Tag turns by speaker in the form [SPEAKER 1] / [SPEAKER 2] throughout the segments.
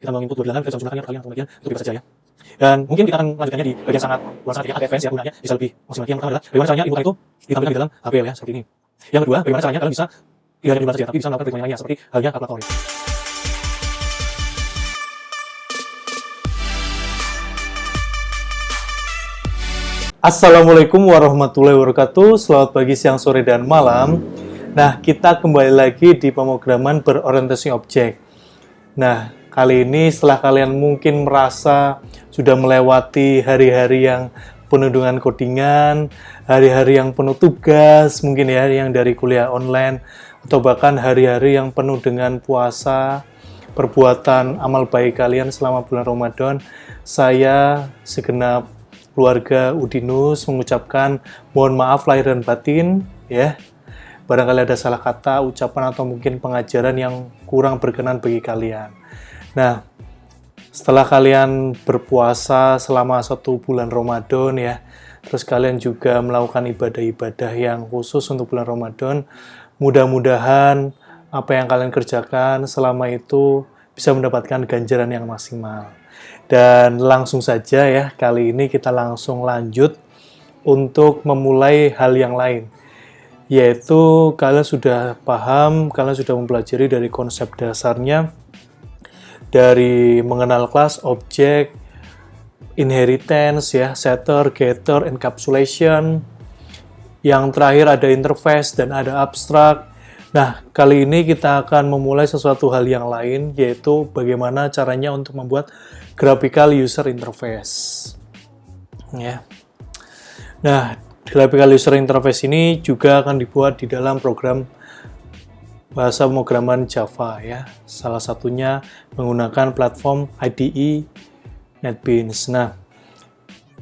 [SPEAKER 1] kita menginput dua bilangan, kita bisa menjumlahkannya, perkalian atau pembagian, itu bebas saja ya. Dan mungkin kita akan melanjutkannya di bagian sangat yang agak advance ya, gunanya bisa lebih maksimal. Yang pertama adalah bagaimana caranya inputan itu ditampilkan di dalam tabel ya, seperti ini. Yang kedua, bagaimana caranya kalian bisa tidak hanya jumlah saja, tapi bisa melakukan perhitungan lainnya, seperti halnya kalkulator ya.
[SPEAKER 2] Assalamualaikum warahmatullahi wabarakatuh. Selamat pagi, siang, sore, dan malam. Nah, kita kembali lagi di pemrograman berorientasi objek. Nah, kali ini setelah kalian mungkin merasa sudah melewati hari-hari yang penuh dengan codingan, hari-hari yang penuh tugas, mungkin ya, yang dari kuliah online, atau bahkan hari-hari yang penuh dengan puasa, perbuatan amal baik kalian selama bulan Ramadan, saya segenap keluarga Udinus mengucapkan mohon maaf lahir dan batin ya. Barangkali ada salah kata, ucapan atau mungkin pengajaran yang kurang berkenan bagi kalian. Nah, setelah kalian berpuasa selama 1 bulan Ramadan ya, terus kalian juga melakukan ibadah-ibadah yang khusus untuk bulan Ramadan, mudah-mudahan apa yang kalian kerjakan selama itu bisa mendapatkan ganjaran yang maksimal. Dan langsung saja ya, kali ini kita langsung lanjut untuk memulai hal yang lain. Yaitu kalian sudah paham, kalian sudah mempelajari dari konsep dasarnya, dari mengenal kelas, objek, inheritance, ya, setter, getter, encapsulation. Yang terakhir ada interface dan ada abstrak. Nah, kali ini kita akan memulai sesuatu hal yang lain, yaitu bagaimana caranya untuk membuat graphical user interface. Ya. Nah, graphical user interface ini juga akan dibuat di dalam program bahasa pemrograman Java ya. Salah satunya menggunakan platform IDE NetBeans. Nah,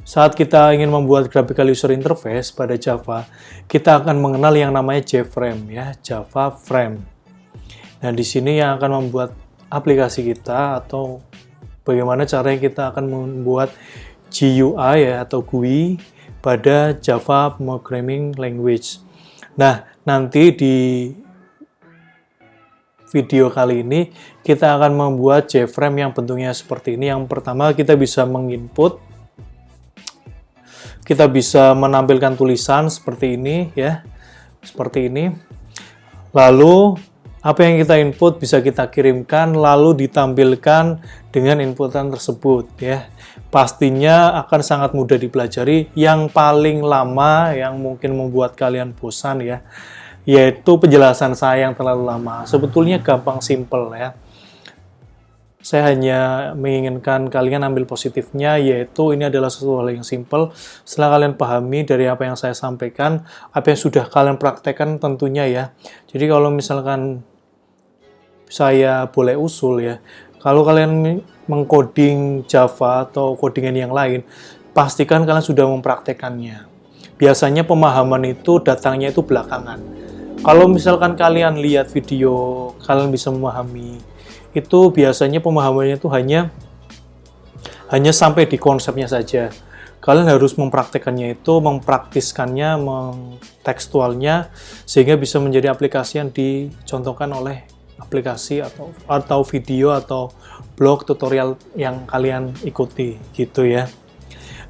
[SPEAKER 2] saat kita ingin membuat graphical user interface pada Java, kita akan mengenal yang namanya JFrame ya, Java Frame. Nah, di sini yang akan membuat aplikasi kita atau bagaimana caranya kita akan membuat GUI ya, atau GUI pada Java Programming Language. Nah, nanti di video kali ini kita akan membuat JFrame yang bentuknya seperti ini. Yang pertama, kita bisa menginput, kita bisa menampilkan tulisan seperti ini ya, seperti ini. Lalu apa yang kita input bisa kita kirimkan lalu ditampilkan dengan inputan tersebut ya. Pastinya akan sangat mudah dipelajari. Yang paling lama yang mungkin membuat kalian bosan ya, yaitu penjelasan saya yang terlalu lama. Sebetulnya gampang, simple ya. Saya hanya menginginkan kalian ambil positifnya, yaitu ini adalah sesuatu hal yang simple. Setelah kalian pahami dari apa yang saya sampaikan, apa yang sudah kalian praktekkan tentunya ya. Jadi kalau misalkan saya boleh usul ya, kalau kalian mengcoding Java atau codingan yang lain, pastikan kalian sudah mempraktekannya. Biasanya pemahaman itu datangnya itu belakangan. Kalau misalkan kalian lihat video, kalian bisa memahami, itu biasanya pemahamannya itu hanya sampai di konsepnya saja. Kalian harus mempraktekannya itu, mempraktiskannya, tekstualnya, sehingga bisa menjadi aplikasi yang dicontohkan oleh aplikasi atau video atau blog tutorial yang kalian ikuti gitu ya.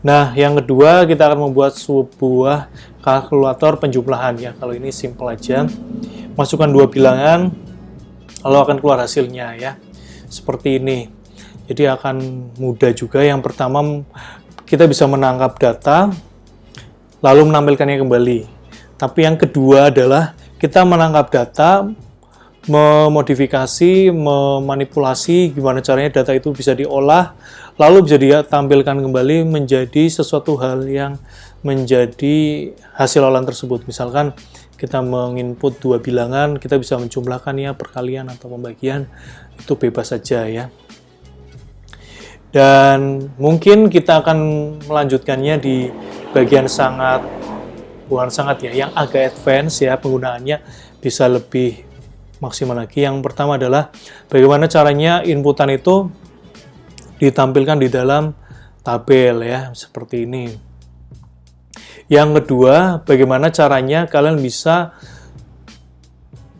[SPEAKER 2] Nah, yang kedua kita akan membuat sebuah kalkulator penjumlahan ya. Kalau ini simple aja. Masukkan 2 bilangan, lalu akan keluar hasilnya ya. Seperti ini. Jadi akan mudah juga. Yang pertama kita bisa menangkap data lalu menampilkannya kembali. Tapi yang kedua adalah kita menangkap data, memodifikasi, memanipulasi gimana caranya data itu bisa diolah, lalu bisa ditampilkan kembali menjadi sesuatu hal yang menjadi hasil olahan tersebut. Misalkan kita menginput 2 bilangan, kita bisa menjumlahkan ya, perkalian atau pembagian, itu bebas saja ya. Dan mungkin kita akan melanjutkannya di bagian bukan sangat ya, yang agak advance ya, penggunaannya bisa lebih maksimal lagi. Yang pertama adalah bagaimana caranya inputan itu ditampilkan di dalam tabel ya, seperti ini. Yang kedua, bagaimana caranya kalian bisa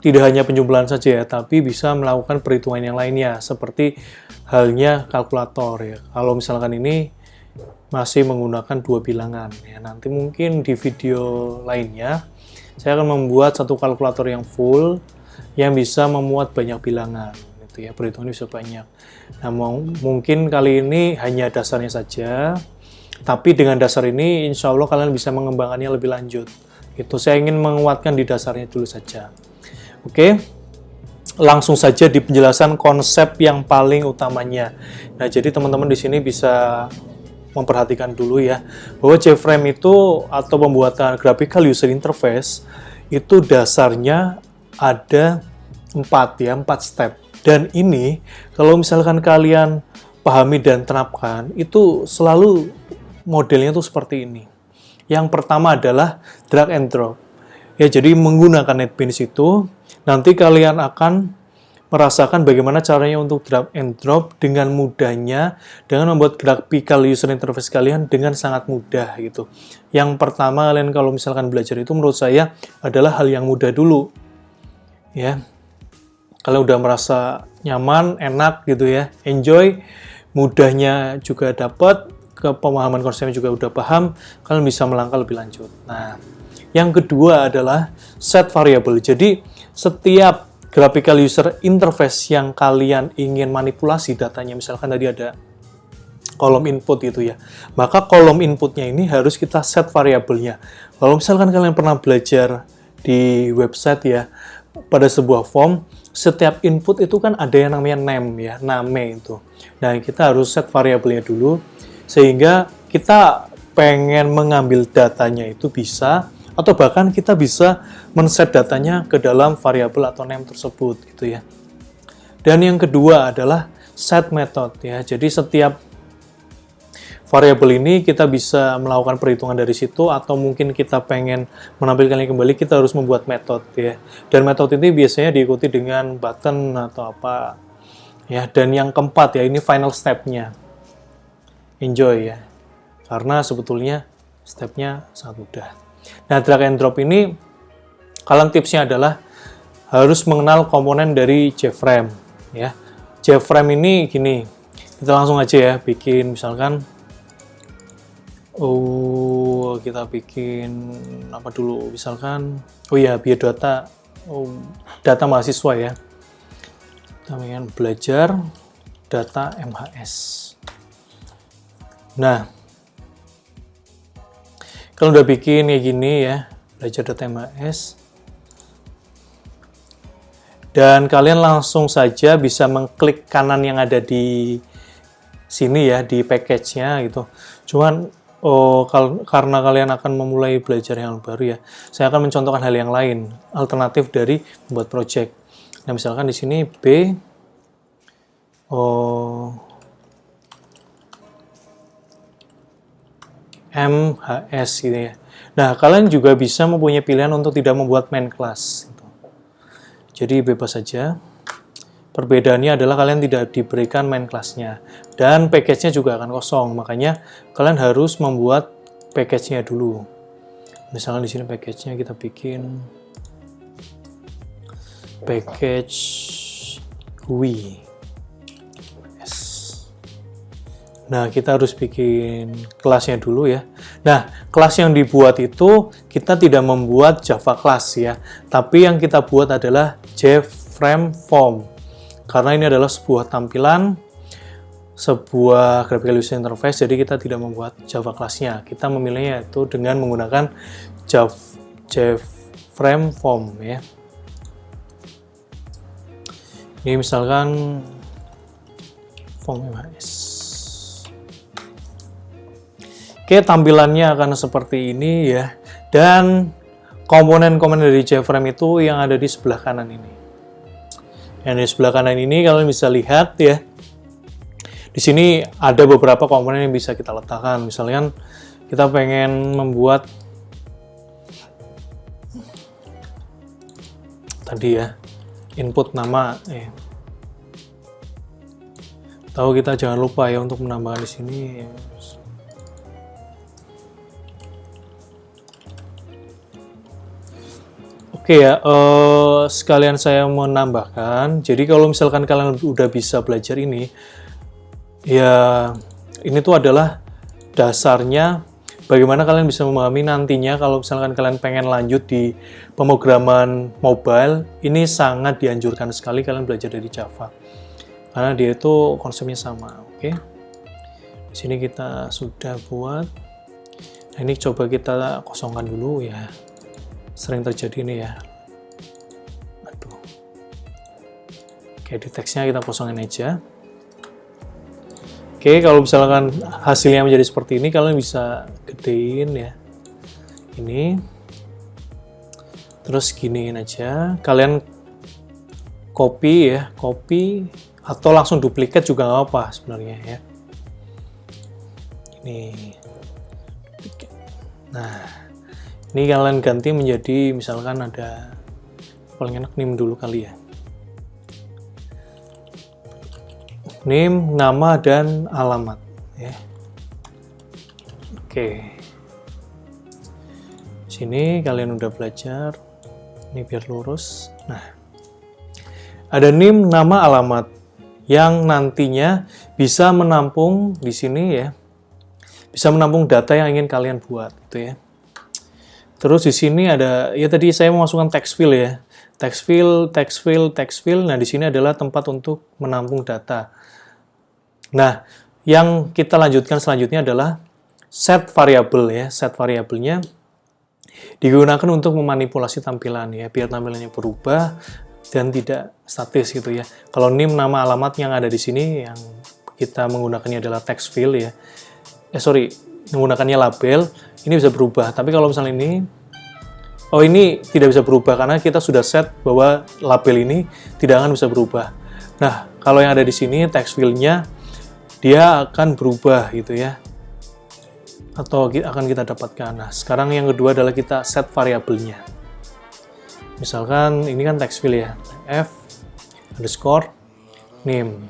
[SPEAKER 2] tidak hanya penjumlahan saja ya, tapi bisa melakukan perhitungan yang lainnya, seperti halnya kalkulator ya. Kalau misalkan ini masih menggunakan dua bilangan ya, nanti mungkin di video lainnya saya akan membuat satu kalkulator yang full yang bisa memuat banyak bilangan gitu ya, perhitungannya bisa banyak. Nah, mungkin kali ini hanya dasarnya saja, tapi dengan dasar ini insya Allah kalian bisa mengembangkannya lebih lanjut. Itu saya ingin menguatkan di dasarnya dulu saja. Oke, langsung saja di penjelasan konsep yang paling utamanya. Nah, jadi teman-teman di sini bisa memperhatikan dulu ya, bahwa JFrame itu atau pembuatan graphical user interface itu dasarnya ada 4 step. Dan ini kalau misalkan kalian pahami dan terapkan, itu selalu modelnya tuh seperti ini. Yang pertama adalah drag and drop. Ya, jadi menggunakan NetBeans itu nanti kalian akan merasakan bagaimana caranya untuk drag and drop dengan mudahnya, dengan membuat graphical user interface kalian dengan sangat mudah gitu. Yang pertama kalian kalau misalkan belajar itu menurut saya adalah hal yang mudah dulu. Ya. Kalau udah merasa nyaman, enak gitu ya, enjoy, mudahnya juga dapat, pemahaman konsepnya juga udah paham, kalian bisa melangkah lebih lanjut. Nah, yang kedua adalah set variable. Jadi, setiap graphical user interface yang kalian ingin manipulasi datanya, misalkan tadi ada kolom input gitu ya, maka kolom inputnya ini harus kita set variabelnya. Kalau misalkan kalian pernah belajar di website ya, pada sebuah form, setiap input itu kan ada yang namanya name ya, name itu. Nah, kita harus set variabelnya dulu, sehingga kita pengen mengambil datanya itu bisa, atau bahkan kita bisa men-set datanya ke dalam variabel atau name tersebut gitu ya. Dan yang kedua adalah set method ya. Jadi setiap variabel ini kita bisa melakukan perhitungan dari situ, atau mungkin kita pengen menampilkannya kembali, kita harus membuat metode ya. Dan metode ini biasanya diikuti dengan button atau apa ya. Dan yang keempat ya, ini final step-nya. Enjoy ya. Karena sebetulnya step-nya sangat mudah. Nah, drag and drop ini, kalian tipsnya adalah harus mengenal komponen dari JFrame ya. JFrame ini gini, kita langsung aja ya bikin, misalkan kita bikin apa dulu, misalkan biodata, data mahasiswa ya, kita ingin belajar data MHS. Nah, kalau udah bikin kayak gini ya, belajar data MHS, dan kalian langsung saja bisa mengklik kanan yang ada di sini ya, di package-nya gitu. Cuman karena kalian akan memulai belajar yang baru ya, saya akan mencontohkan hal yang lain, alternatif dari membuat project. Nah, misalkan di sini B, MHS gitu ya. Nah, kalian juga bisa mempunyai pilihan untuk tidak membuat main class gitu. Jadi bebas saja. Perbedaannya adalah kalian tidak diberikan main class-nya, dan package-nya juga akan kosong. Makanya kalian harus membuat package-nya dulu. Misalnya di sini package-nya kita bikin package GUI. Nah, kita harus bikin kelasnya dulu ya. Nah, kelas yang dibuat itu kita tidak membuat Java class ya, tapi yang kita buat adalah JFrame form. Karena ini adalah sebuah tampilan, sebuah graphical user interface, jadi kita tidak membuat Java class-nya. Kita memilihnya itu dengan menggunakan JFrame form ya. Ini misalkan form MHS. Oke, tampilannya akan seperti ini ya. Dan komponen-komponen dari JFrame itu yang ada di sebelah kanan ini. Yang di sebelah kanan ini kalian bisa lihat ya. Di sini ada beberapa komponen yang bisa kita letakkan. Misalnya kita pengen membuat tadi ya, input nama Tahu kita jangan lupa ya untuk menambahkan di sini. Oke, Oke ya, sekalian saya menambahkan, jadi kalau misalkan kalian udah bisa belajar ini, ya ini tuh adalah dasarnya bagaimana kalian bisa memahami nantinya kalau misalkan kalian pengen lanjut di pemrograman mobile, ini sangat dianjurkan sekali kalian belajar dari Java. Karena dia itu konsepnya sama, oke? Di sini kita sudah buat. Nah, ini coba kita kosongkan dulu ya. Sering terjadi ini ya. Aduh. Oke, di teksnya kita kosongin aja. Oke, kalau misalkan hasilnya menjadi seperti ini, kalian bisa gedein ya. Ini. Terus giniin aja. Kalian copy ya, copy atau langsung duplikat juga nggak apa sebenarnya ya. Ini. Nah. Ini kalian ganti menjadi misalkan ada paling enak name dulu kali ya. Name, nama dan alamat ya. Oke. Sini kalian udah belajar. Ini biar lurus. Nah. Ada name, nama, alamat yang nantinya bisa menampung di sini ya. Bisa menampung data yang ingin kalian buat gitu ya. Terus di sini ada, ya tadi saya memasukkan text field ya. Text field, text field, text field. Nah, di sini adalah tempat untuk menampung data. Nah, yang kita lanjutkan selanjutnya adalah set variable ya. Set variabelnya digunakan untuk memanipulasi tampilan ya, biar tampilannya berubah dan tidak statis gitu ya. Kalau name, nama, alamat yang ada di sini, yang kita menggunakannya adalah text field ya. Menggunakannya label, ini bisa berubah. Tapi kalau misalnya ini tidak bisa berubah karena kita sudah set bahwa label ini tidak akan bisa berubah. Nah, kalau yang ada di sini text field-nya dia akan berubah gitu ya. Atau akan kita dapatkan. Nah, sekarang yang kedua adalah kita set variabelnya. Misalkan ini kan text field ya. F underscore name.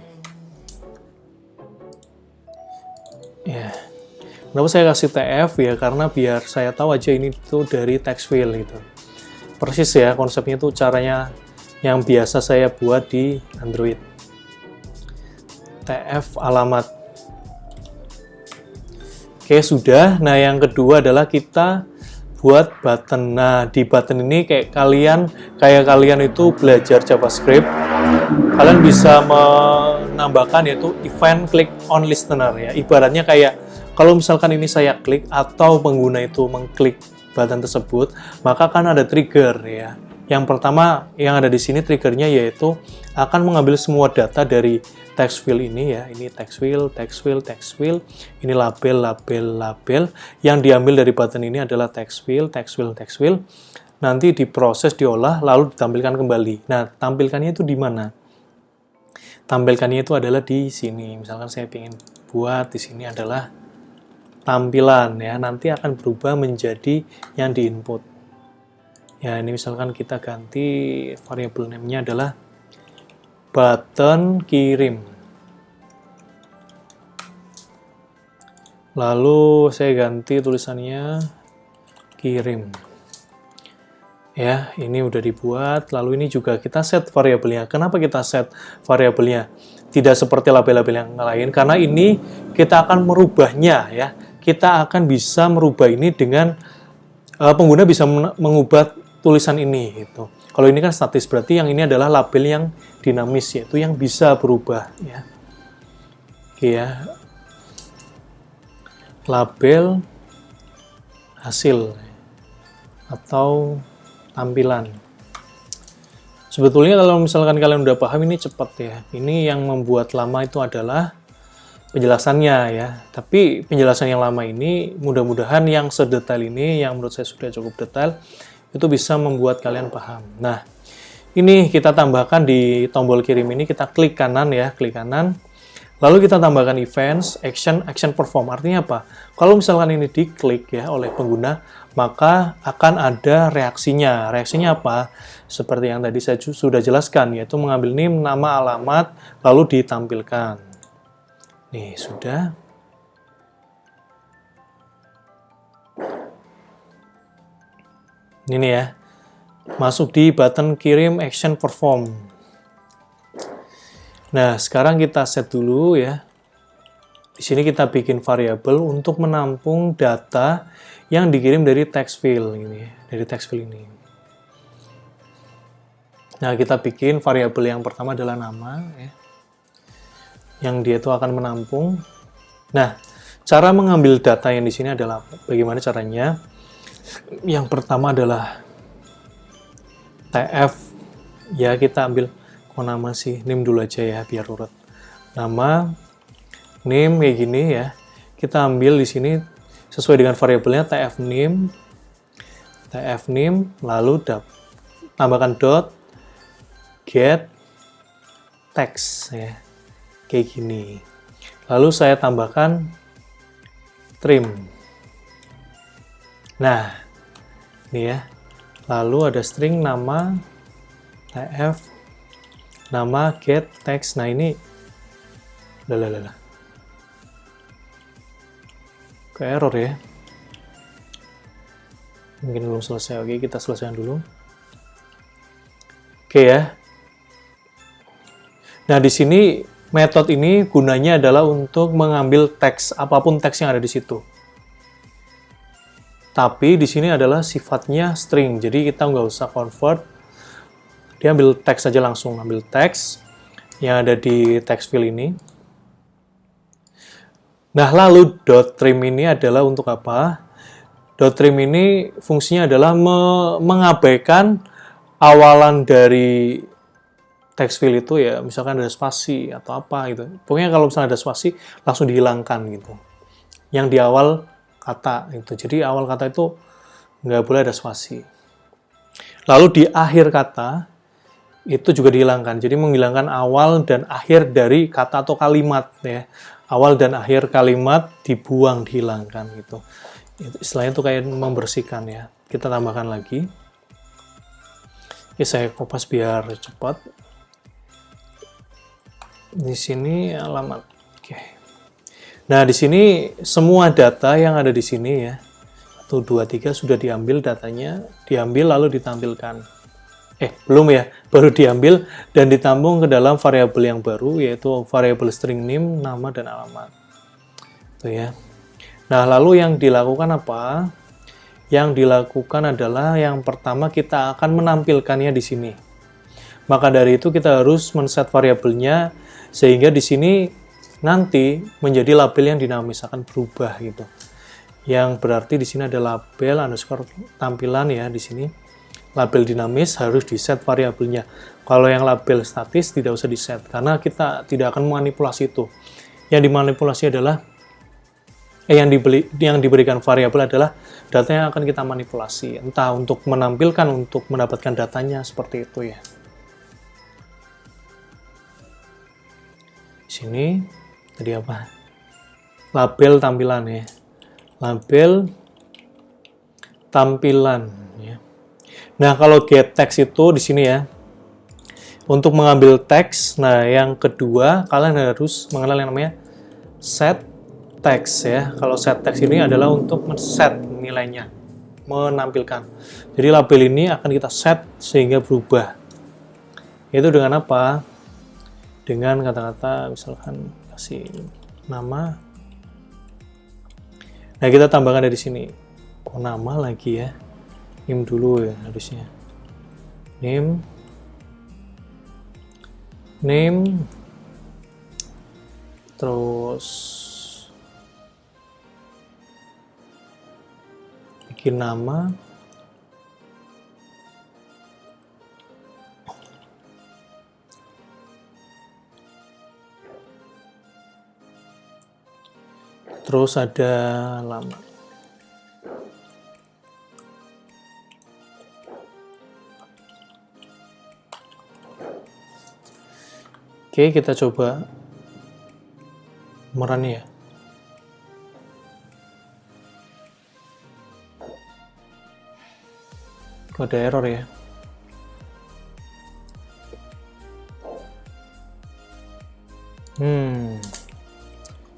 [SPEAKER 2] Ya. Kenapa saya kasih TF ya? Karena biar saya tahu aja ini tuh dari text field gitu. Persis ya, konsepnya tuh caranya yang biasa saya buat di Android. TF alamat. Oke, sudah. Nah, yang kedua adalah kita buat button. Nah, di button ini kayak kalian itu belajar JavaScript, kalian bisa menambahkan yaitu event click on listener ya. Ibaratnya kayak kalau misalkan ini saya klik atau pengguna itu mengklik button tersebut, maka akan ada trigger ya. Yang pertama yang ada di sini triggernya yaitu akan mengambil semua data dari text field ini ya. Ini text field, text field, text field. Ini label, label, label. Yang diambil dari button ini adalah text field, text field, text field. Nanti diproses, diolah, lalu ditampilkan kembali. Nah, tampilkannya itu di mana? Tampilkannya itu adalah di sini. Misalkan saya ingin buat di sini adalah tampilan ya, nanti akan berubah menjadi yang di input. Ya, ini misalkan kita ganti variable name-nya adalah button kirim. Lalu saya ganti tulisannya kirim. Ya, ini udah dibuat. Lalu ini juga kita set variabelnya. Kenapa kita set variabelnya? Tidak seperti label-label yang lain, karena ini kita akan merubahnya ya. Kita akan bisa merubah ini dengan pengguna bisa mengubah tulisan ini gitu. Kalau ini kan statis, berarti yang ini adalah label yang dinamis, yaitu yang bisa berubah ya. Oke ya. Label hasil atau tampilan. Sebetulnya kalau misalkan kalian udah paham ini cepat ya. Ini yang membuat lama itu adalah penjelasannya ya. Tapi penjelasan yang lama ini mudah-mudahan yang sedetail ini, yang menurut saya sudah cukup detail, itu bisa membuat kalian paham. Nah, ini kita tambahkan di tombol kirim ini, kita klik kanan ya, klik kanan. Lalu kita tambahkan events, action, action perform. Artinya apa? Kalau misalkan ini diklik ya oleh pengguna, maka akan ada reaksinya. Reaksinya apa? Seperti yang tadi saya sudah jelaskan, yaitu mengambil name, nama, alamat, lalu ditampilkan. Nih, sudah. Ini ya. masuk di button kirim action perform. Nah, sekarang kita set dulu ya. Di sini kita bikin variabel untuk menampung data yang dikirim dari text field ini, dari text field ini. Nah, kita bikin variabel yang pertama adalah nama ya. Yang dia itu akan menampung. Nah, cara mengambil data yang di sini adalah bagaimana caranya? Yang pertama adalah TF ya, kita ambil nama sih, name dulu aja ya biar urut. Nama, name kayak gini ya. Kita ambil di sini sesuai dengan variabelnya TF name, lalu tambahkan dot get text ya. Kayak gini. Lalu saya tambahkan trim. Nah, ini ya. Lalu ada string nama tf nama get text. Nah, ini ke error ya. Mungkin belum selesai. Oke, kita selesaikan dulu. Oke ya. Nah, di sini metode ini gunanya adalah untuk mengambil teks, apapun teks yang ada di situ. Tapi di sini adalah sifatnya string, jadi kita nggak usah convert. Dia ambil teks saja langsung, ambil teks yang ada di text field ini. Nah, lalu .trim ini adalah untuk apa? .trim ini fungsinya adalah mengabaikan awalan dari text field itu ya, misalkan ada spasi atau apa gitu. Pokoknya kalau misalnya ada spasi, langsung dihilangkan gitu. Yang di awal kata itu. Jadi awal kata itu nggak boleh ada spasi. Lalu di akhir kata itu juga dihilangkan. Jadi menghilangkan awal dan akhir dari kata atau kalimat ya. Awal dan akhir kalimat dibuang, dihilangkan gitu. Istilahnya itu kayak membersihkan ya. Kita tambahkan lagi. Oke, saya kopas biar cepat. Di sini alamat. Oke. Nah, di sini semua data yang ada di sini ya, 1, 2, 3 sudah diambil datanya, diambil lalu ditampilkan. Belum ya, baru diambil dan ditampung ke dalam variabel yang baru, yaitu variabel string name, nama, dan alamat. Tuh ya. Nah, lalu yang dilakukan apa? Yang dilakukan adalah yang pertama kita akan menampilkannya di sini. Maka dari itu kita harus men-set variabelnya sehingga di sini nanti menjadi label yang dinamis, akan berubah gitu. Yang berarti di sini ada label underscore tampilan ya di sini. Label dinamis harus di-set variabelnya. Kalau yang label statis tidak usah di-set karena kita tidak akan memanipulasi itu. Yang dimanipulasi adalah yang diberikan variabel adalah data yang akan kita manipulasi, entah untuk menampilkan, untuk mendapatkan datanya seperti itu ya. Di sini tadi apa? Label tampilan ya. Label tampilan ya. Nah, kalau get text itu di sini ya. Untuk mengambil teks, nah yang kedua kalian harus mengenal yang namanya set text ya. Kalau set text ini adalah untuk men-set nilainya, menampilkan. Jadi label ini akan kita set sehingga berubah. Itu dengan apa? Dengan kata-kata misalkan kasih nama. Nah, kita tambahkan dari sini. Kok nama lagi ya? Name dulu ya harusnya. Name. Terus bikin nama. Terus ada alamat. Oke, kita coba run ya. Kok ada error ya?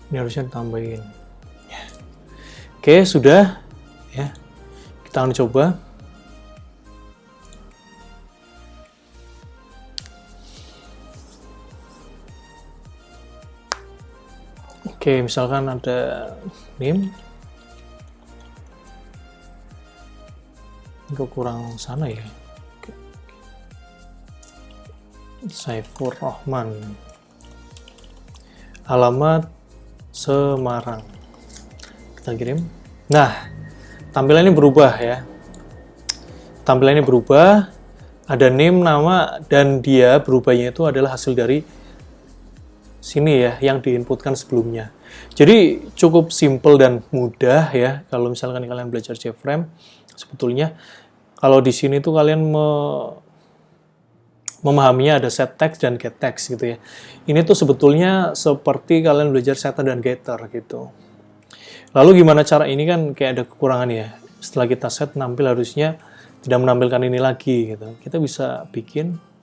[SPEAKER 2] Ini harusnya tambahin. Oke, sudah ya. Kita akan coba. Oke, misalkan ada name. Ini kok kurang sana ya. Oke. Saifur Rahman. Alamat Semarang. Kita kirim. Nah, tampilannya berubah ya. Tampilannya berubah. Ada name, nama, dan dia berubahnya itu adalah hasil dari sini ya, yang diinputkan sebelumnya. Jadi cukup simple dan mudah ya, kalau misalkan kalian belajar JFrame. Sebetulnya kalau di sini tuh kalian memahaminya ada set text dan get text gitu ya. Ini tuh sebetulnya seperti kalian belajar setter dan getter gitu. Lalu gimana cara ini kan kayak ada kekurangannya. Setelah kita set nampil harusnya tidak menampilkan ini lagi gitu. Kita bisa bikin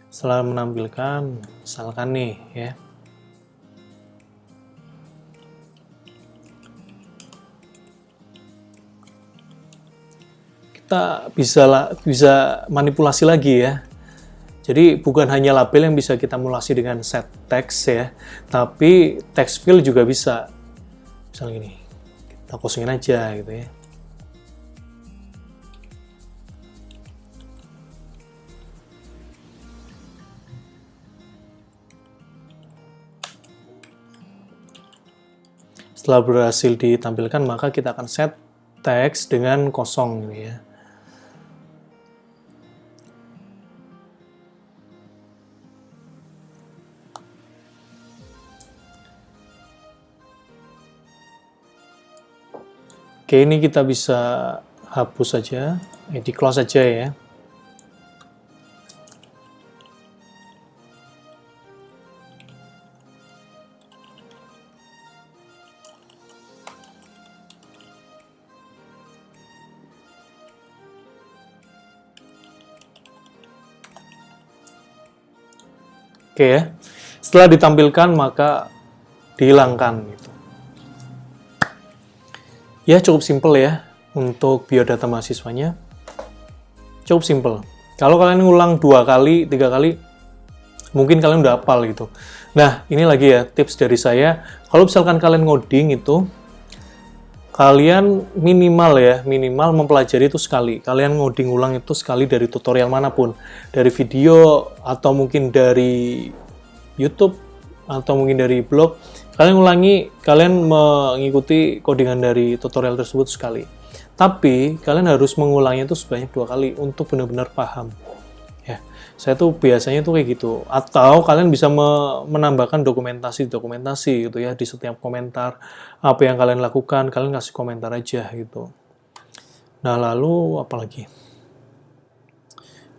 [SPEAKER 2] setelah menampilkan misalkan nih ya. Kita bisa manipulasi lagi ya. Jadi bukan hanya label yang bisa kita manipulasi dengan set text ya, tapi text field juga bisa. Misalnya gini, kita kosongin aja gitu ya. Setelah berhasil ditampilkan, maka kita akan set teks dengan kosong ini ya. Oke, ini kita bisa hapus saja, di close saja ya. Oke ya, setelah ditampilkan maka dihilangkan gitu. Ya cukup simple ya untuk biodata mahasiswanya. Cukup simple. Kalau kalian ngulang 2 kali, 3 kali, mungkin kalian udah hafal gitu. Nah ini lagi ya tips dari saya. Kalau misalkan kalian ngoding itu, kalian minimal mempelajari itu sekali. Kalian ngoding ulang itu sekali dari tutorial manapun. Dari video, atau mungkin dari YouTube, atau mungkin dari blog. Kalian mengikuti codingan dari tutorial tersebut sekali. Tapi, kalian harus mengulangnya itu sebanyak 2 kali untuk benar-benar paham. Ya, saya tuh biasanya tuh kayak gitu. Atau kalian bisa menambahkan dokumentasi gitu ya di setiap komentar. Apa yang kalian lakukan, kalian kasih komentar aja gitu. Nah, lalu apa lagi?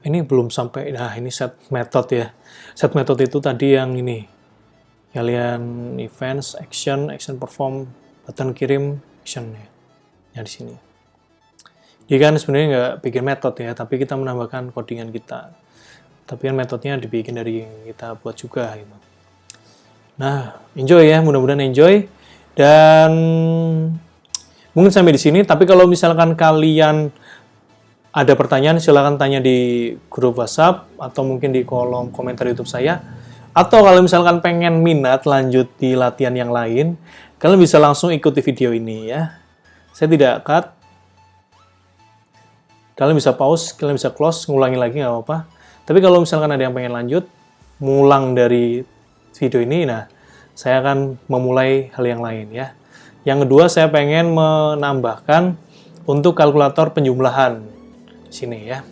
[SPEAKER 2] Ini belum sampai, nah ini set method ya. Set method itu tadi yang ini. Kalian events, action perform, button kirim, action ya. Ya di sini. Dia kan sebenarnya nggak bikin metode ya, tapi kita menambahkan codingan kita. Tapi kan metodenya dibikin dari yang kita buat juga gitu. Nah, enjoy ya, mudah-mudahan enjoy. Dan mungkin sampai di sini, tapi kalau misalkan kalian ada pertanyaan, silahkan tanya di grup WhatsApp, atau mungkin di kolom komentar YouTube saya. Atau kalau misalkan pengen minat lanjut di latihan yang lain, kalian bisa langsung ikuti video ini ya. Saya tidak cut. Kalian bisa pause, kalian bisa close, ngulangi lagi nggak apa-apa. Tapi kalau misalkan ada yang pengen lanjut, ngulang dari video ini, nah saya akan memulai hal yang lain ya. Yang kedua, saya pengen menambahkan untuk kalkulator penjumlahan sini ya.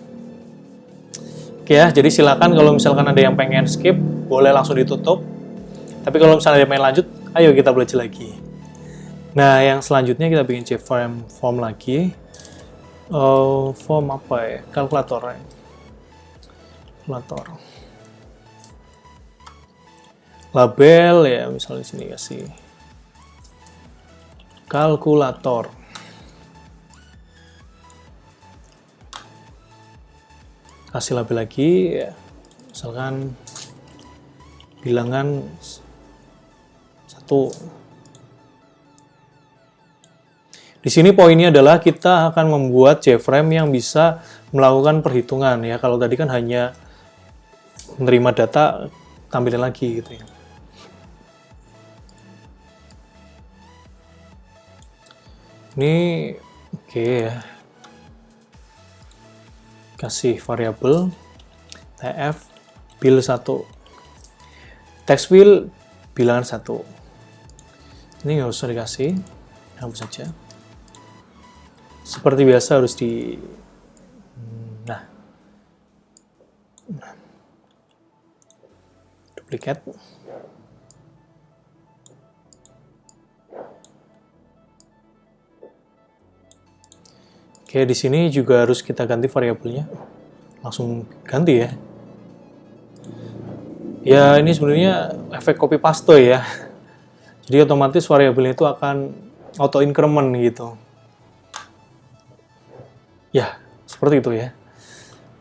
[SPEAKER 2] Oke ya, jadi silakan kalau misalkan ada yang pengen skip, boleh langsung ditutup. Tapi kalau misalnya ada yang pengen lanjut, ayo kita belajar lagi. Nah, yang selanjutnya kita bikin JFrame form lagi. Form apa ya? Kalkulator ya. Kalkulator. Label ya, misalnya di sini kasih kalkulator. Kasih label lagi ya. Misalkan bilangan 1. Di sini poinnya adalah kita akan membuat JFrame yang bisa melakukan perhitungan ya. Kalau tadi kan hanya menerima data, tampilin lagi gitu ya. Ini oke ya. Kasih variabel tf bil 1. Text field bilangan 1. Ini nggak usah dikasih, hapus saja. Seperti biasa harus di duplikat. Oke, di sini juga harus kita ganti variabelnya. Langsung ganti ya. Ya, ini sebenarnya efek copy paste ya. Jadi otomatis variabel itu akan auto increment gitu. Ya, seperti itu ya.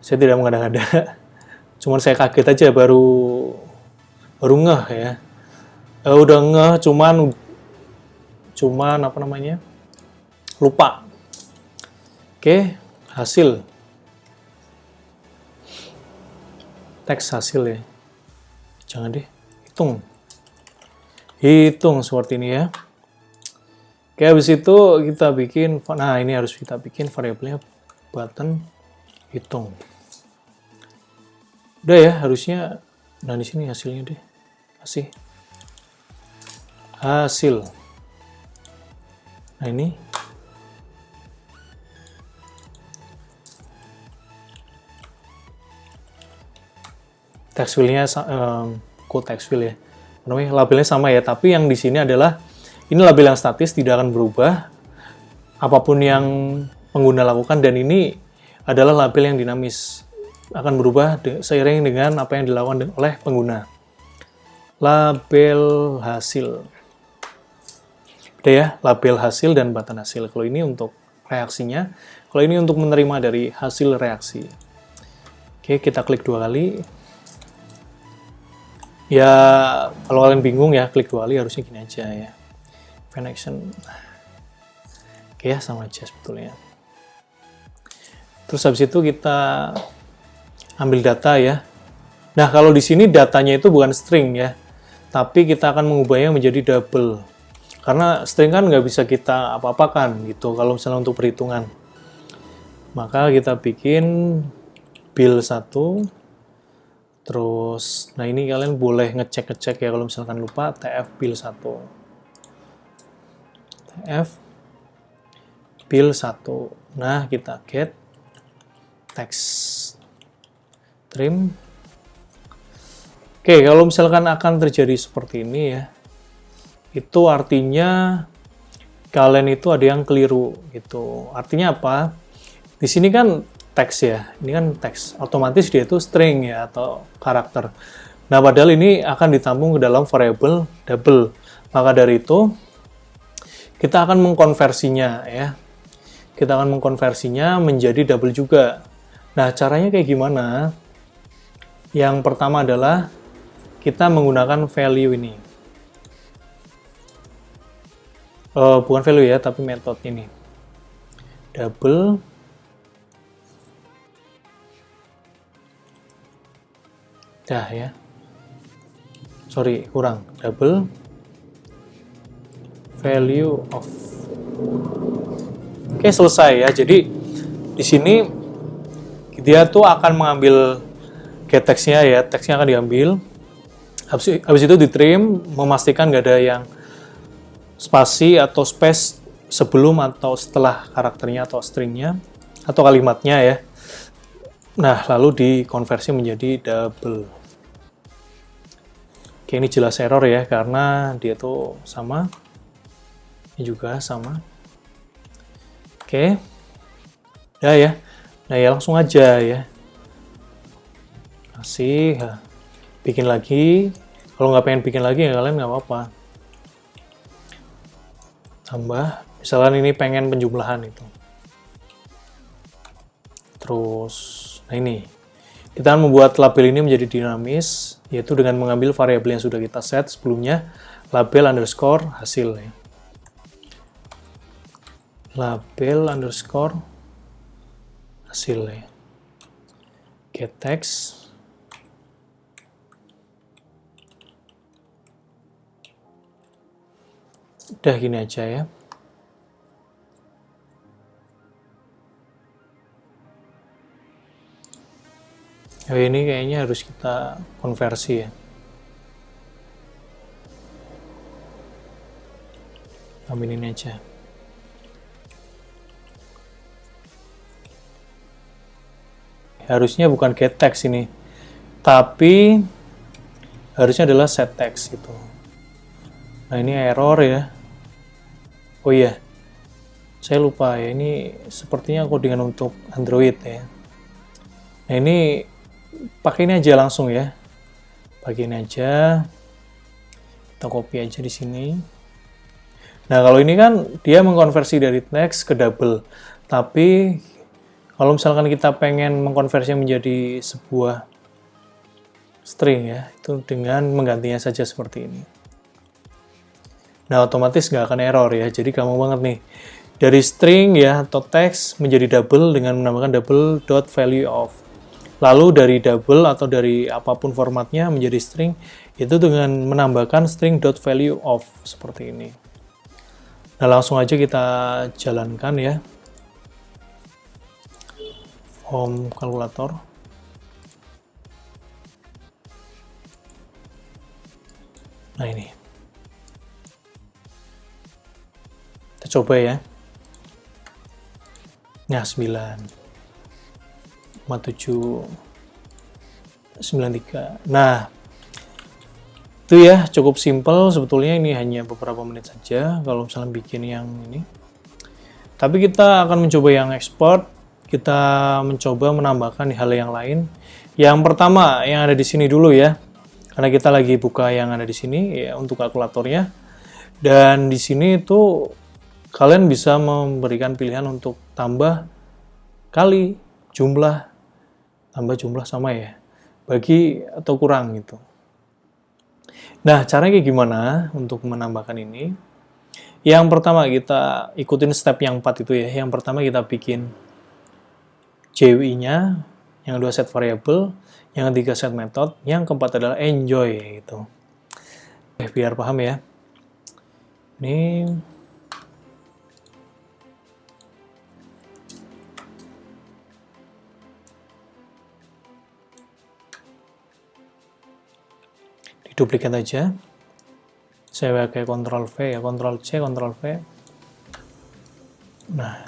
[SPEAKER 2] Saya tidak mengada-ngada. Cuman saya kaget aja baru ngeh ya. Udah ngeh cuman apa namanya? Lupa. Oke, hasil. Teks hasil ya. Jangan deh, hitung. Hitung seperti ini ya. Oke, habis itu kita bikin, nah ini harus kita bikin variabelnya button hitung. Udah ya, harusnya, nah di sini hasilnya deh. Kasih. Hasil. Nah ini. Text field-nya kok text field ya. Namanya labelnya sama ya, tapi yang di sini adalah ini label yang statis, tidak akan berubah apapun yang pengguna lakukan, dan ini adalah label yang dinamis, akan berubah seiring dengan apa yang dilakukan oleh pengguna. Label hasil. Udah ya, label hasil dan button hasil. Kalau ini untuk reaksinya, kalau ini untuk menerima dari hasil reaksi. Oke, kita klik 2 kali. Ya, kalau kalian bingung ya, klik 2 kali harusnya gini aja ya. Fan action. Oke ya, sama aja sebetulnya. Terus habis itu kita ambil data ya. Nah, kalau di sini datanya itu bukan string ya, tapi kita akan mengubahnya menjadi double. Karena string kan nggak bisa kita apa-apakan gitu, kalau misalnya untuk perhitungan. Maka kita bikin bil 1. Terus, nah ini kalian boleh ngecek ya kalau misalkan lupa, tf bil 1. Tf bil 1. Nah, kita get text trim. Oke, kalau misalkan akan terjadi seperti ini ya, itu artinya kalian itu ada yang keliru gitu. Artinya apa? Di sini kan teks ya, ini kan teks, otomatis dia itu string ya atau karakter. Nah, padahal ini akan ditampung ke dalam variabel double. Maka dari itu kita akan mengkonversinya ya. Kita akan mengkonversinya menjadi double juga. Nah, caranya kayak gimana? Yang pertama adalah kita menggunakan value ini. Bukan value ya, tapi metode ini. Double dah ya. Sorry, kurang. Double value of. Oke, selesai ya. Jadi di sini dia tuh akan mengambil get text-nya ya. Text-nya akan diambil. Habis itu di trim, memastikan nggak ada yang spasi atau space sebelum atau setelah karakternya atau stringnya atau kalimatnya ya. Nah, lalu dikonversi menjadi double. Oke, ini jelas error ya, karena dia tuh sama. Ini juga sama. Oke. Ya. Nah, ya langsung aja ya. Kasih. Bikin lagi. Kalau nggak pengen bikin lagi, ya kalian nggak apa-apa. Tambah. Misalnya ini pengen penjumlahan itu. Terus, nah ini. Kita akan membuat label ini menjadi dinamis, yaitu dengan mengambil variabel yang sudah kita set sebelumnya, label underscore hasil. Ya. Label underscore hasil. Ya. Get text. Udah gini aja ya. Oh, ini kayaknya harus kita konversi ya. Ambil ini aja. Harusnya bukan get text ini, tapi harusnya adalah set text itu. Nah, ini error ya. Oh iya, saya lupa ya, ini sepertinya codingan untuk Android ya. Nah, ini pakai ini aja langsung ya. Pakai ini aja. Kita copy aja di sini. Nah, kalau ini kan dia mengkonversi dari text ke double. Tapi kalau misalkan kita pengen mengkonversi menjadi sebuah string ya, itu dengan menggantinya saja seperti ini. Nah, otomatis nggak akan error ya, jadi gampang banget nih. Dari string ya, atau text menjadi double dengan menambahkan double dot value of. Lalu dari double atau dari apapun formatnya menjadi string, itu dengan menambahkan string dot value of, seperti ini. Nah, langsung aja kita jalankan ya. Form kalkulator. Nah, ini. Kita coba ya. Nah, 9. 57. 93. Nah, itu ya cukup simple. Sebetulnya ini hanya beberapa menit saja kalau misalnya bikin yang ini. Tapi kita akan mencoba yang export. Kita mencoba menambahkan hal yang lain. Yang pertama yang ada di sini dulu ya. Karena kita lagi buka yang ada di sini ya untuk kalkulatornya. Dan di sini itu kalian bisa memberikan pilihan untuk tambah kali jumlah, tambah jumlah sama ya, bagi atau kurang gitu. Nah, caranya kayak gimana untuk menambahkan ini? Yang pertama kita ikutin step yang 4 itu ya. Yang pertama kita bikin JUI-nya, yang kedua set variable, yang ketiga set method, yang keempat adalah enjoy gitu. Biar paham ya. Ini duplikat aja. Saya pakai Ctrl V ya, Ctrl C, Ctrl V. Nah,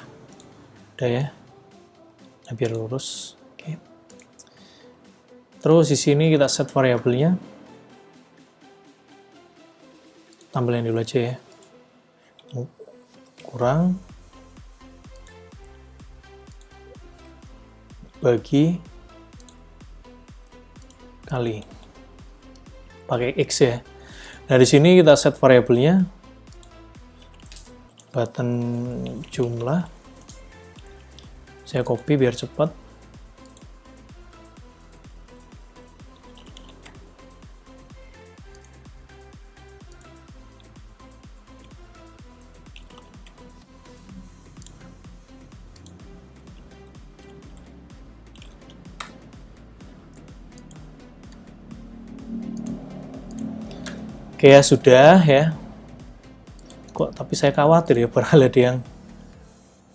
[SPEAKER 2] udah ya. Nah, biar lurus. Oke. Terus di sini kita set variabelnya. Tampilin dulu aja ya. Kurang bagi kali. Pakai X ya. Nah, di sini kita set variabelnya button jumlah. Saya copy biar cepat. Oke ya, sudah ya. Kok tapi saya khawatir ya, pernah ada yang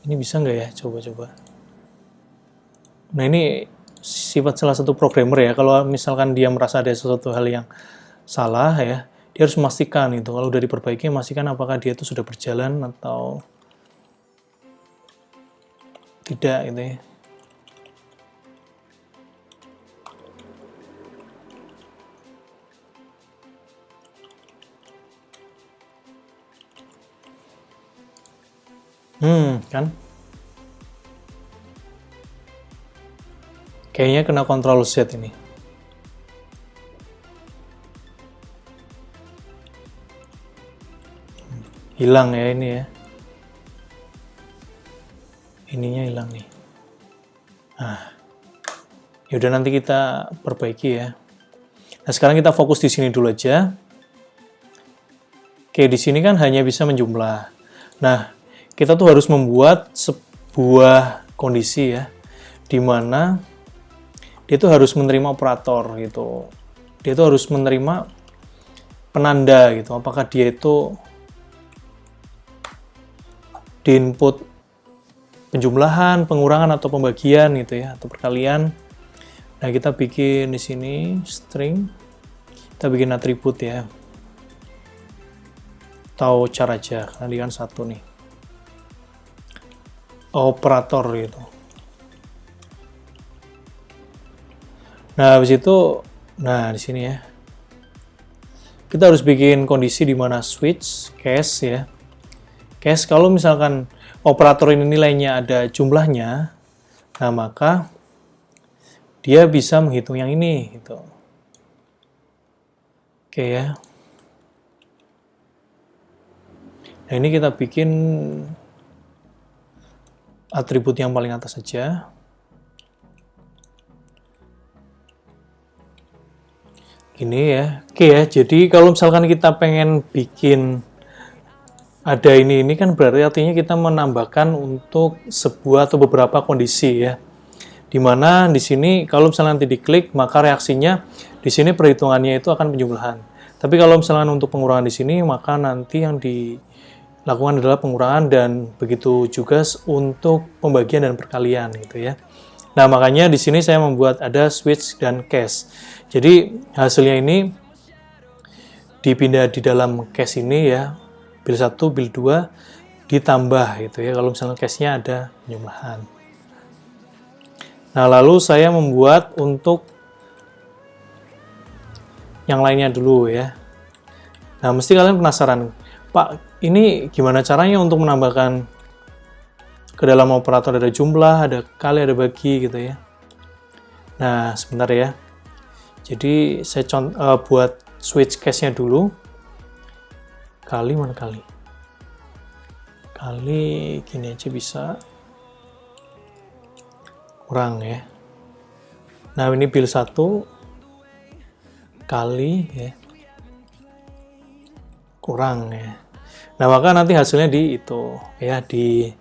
[SPEAKER 2] ini bisa nggak ya, coba-coba. Nah, ini sifat salah satu programmer ya, kalau misalkan dia merasa ada sesuatu hal yang salah ya, dia harus memastikan itu, kalau udah diperbaiki, memastikan apakah dia itu sudah berjalan atau tidak gitu ya. Kan? Kayaknya kena Ctrl Z ini. Hilang ya ini ya. Ininya hilang nih. Nah, yaudah nanti kita perbaiki ya. Nah, sekarang kita fokus di sini dulu aja. Oke, di sini kan hanya bisa menjumlah. Nah, kita tuh harus membuat sebuah kondisi ya, di mana dia tuh harus menerima operator gitu. Dia tuh harus menerima penanda gitu. Apakah dia itu di input penjumlahan, pengurangan atau pembagian gitu ya, atau perkalian. Nah, kita bikin di sini string, kita bikin atribut ya, atau char aja, karena dia kan satu nih, operator gitu. Nah, habis itu, nah di sini ya, kita harus bikin kondisi di mana switch case ya. Case kalau misalkan operator ini nilainya ada jumlahnya, nah maka dia bisa menghitung yang ini gitu. Oke ya. Nah, ini kita bikin atribut yang paling atas saja. Gini ya. Oke ya, jadi kalau misalkan kita pengen bikin ada ini kan berarti artinya kita menambahkan untuk sebuah atau beberapa kondisi ya. Dimana di sini kalau misalnya nanti diklik maka reaksinya di sini perhitungannya itu akan penjumlahan. Tapi kalau misalnya untuk pengurangan di sini maka nanti yang dilakukan adalah pengurangan dan begitu juga untuk pembagian dan perkalian gitu ya. Nah, makanya di sini saya membuat ada switch dan case. Jadi hasilnya ini dipindah di dalam case ini ya. Build 1, build 2 ditambah gitu ya kalau misalnya case-nya ada penjumlahan. Nah, lalu saya membuat untuk yang lainnya dulu ya. Nah, mesti kalian penasaran, Pak, ini gimana caranya untuk menambahkan ke dalam operator ada jumlah, ada kali, ada bagi gitu ya. Nah, sebentar ya. Jadi saya buat switch case-nya dulu. Kali mana kali? Kali gini aja bisa. Kurang ya. Nah, ini build 1 kali ya. Kurang ya. Nah, maka nanti hasilnya di itu ya, di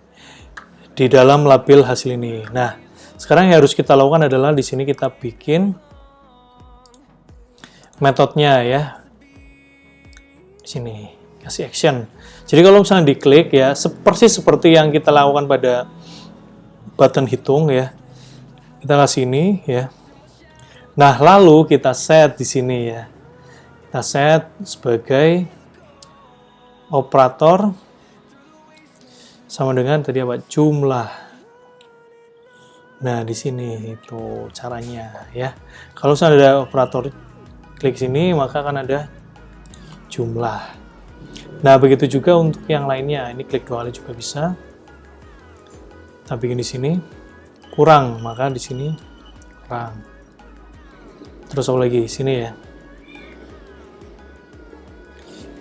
[SPEAKER 2] dalam label hasil ini. Nah, sekarang yang harus kita lakukan adalah di sini kita bikin metodenya ya. Di sini kasih action. Jadi kalau misalnya diklik ya, persis seperti yang kita lakukan pada button hitung ya. Kita kasih ini ya. Nah, lalu kita set di sini ya. Kita set sebagai operator sama dengan tadi apa? Jumlah. Nah, di sini itu caranya ya. Kalau misalnya ada operator klik sini, maka akan ada jumlah. Nah, begitu juga untuk yang lainnya. Ini klik 2 kali juga bisa. Kita bikin di sini kurang, maka di sini kurang. Terus apa lagi? Sini ya.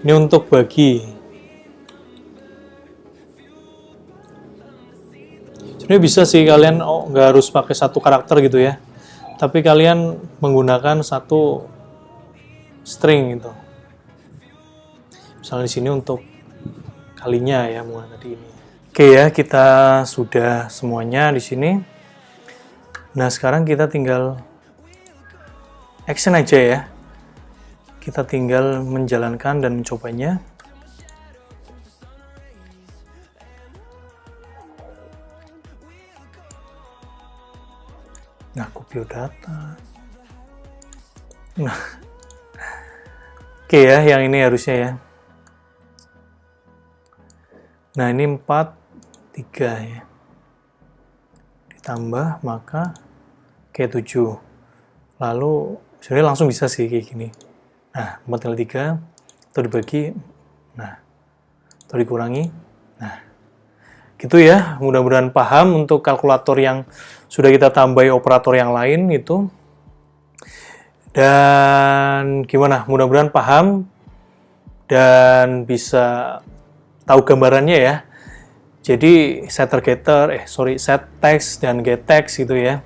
[SPEAKER 2] Ini untuk bagi. Sebenarnya bisa sih kalian nggak harus pakai satu karakter gitu ya. Tapi kalian menggunakan satu string gitu. Misalnya di sini untuk kalinya ya, mulai tadi ini. Oke ya, kita sudah semuanya di sini. Nah, sekarang kita tinggal action aja ya. Kita tinggal menjalankan dan mencobanya. Nah, copy data. Nah, oke ya, yang ini harusnya ya. Nah, ini 4, 3 ya. Ditambah, maka kayak 7. Lalu, sebenarnya langsung bisa sih kayak gini. Nah, 4 kali 3, atau dibagi, nah, atau dikurangi. Nah, gitu ya. Mudah-mudahan paham untuk kalkulator yang sudah kita tambahi operator yang lain itu. Dan gimana? Mudah-mudahan paham dan bisa tahu gambarannya ya. Jadi setter-getter, set text dan get text gitu ya.